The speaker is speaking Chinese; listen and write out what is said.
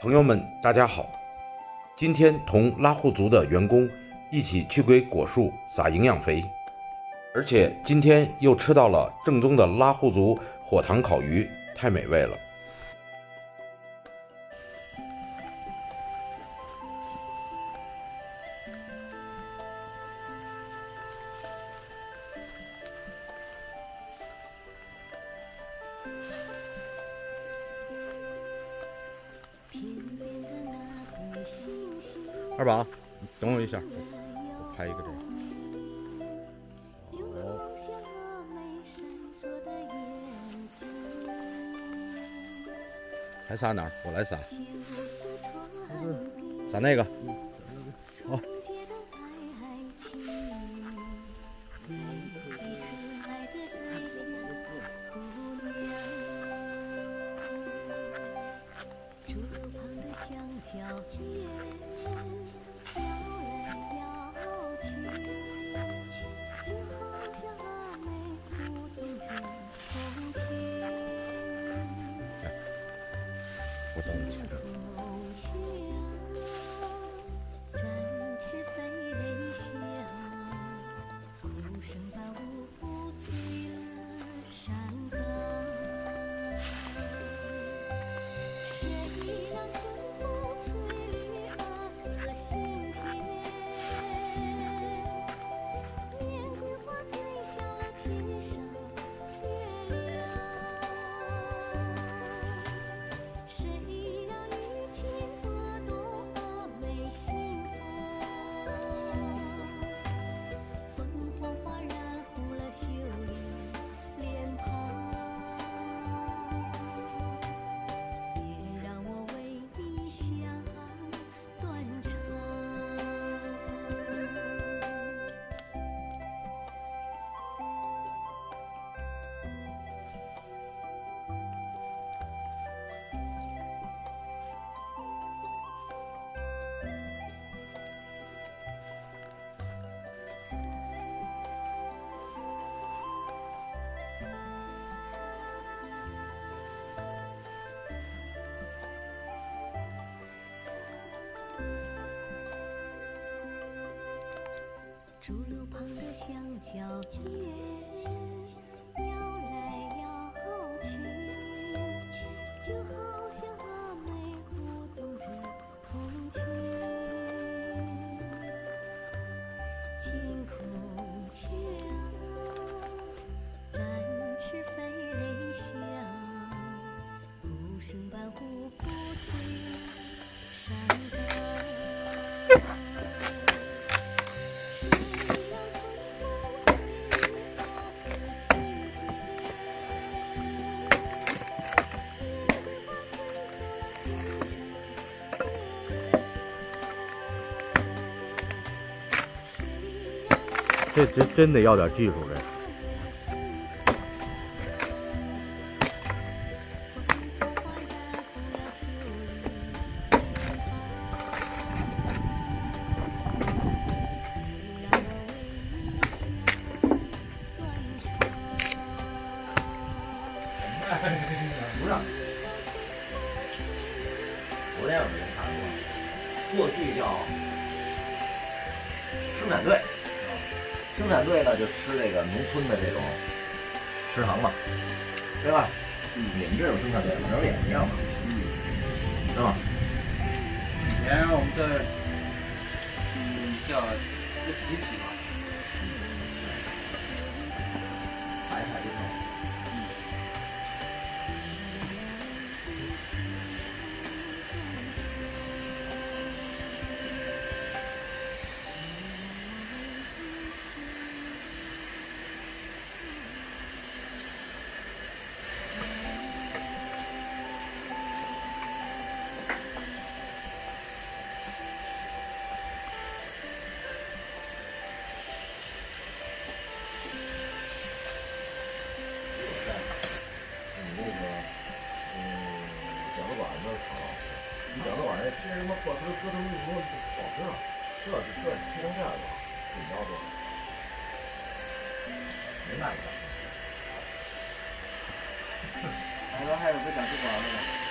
朋友们，大家好！今天同拉祜族的员工一起去给果树撒营养肥，而且今天又吃到了正宗的拉祜族火塘烤鱼，太美味了。二宝，你等我一下，我拍一个这个。还撒哪儿？我来撒。撒那个。好。我等你去。竹路旁的香蕉叶摇来摇去，就好像阿妹舞动着红裙。惊孔雀展翅飞翔，鼓声般呼呼醉山岗。这真得要点技术这。不让。昨天我没看过，过去叫生产队，生产队呢就吃这个农村的这种食堂嘛，对吧？你们这有生产队，我这儿也一样嘛，是吧？以前我们这叫一个集体嘛。排排就成。饺子碗那吃什么破丝搁他们说不好吃啊，这吃成这样吧，怎么着都没卖的。还有个讲吃馆子的。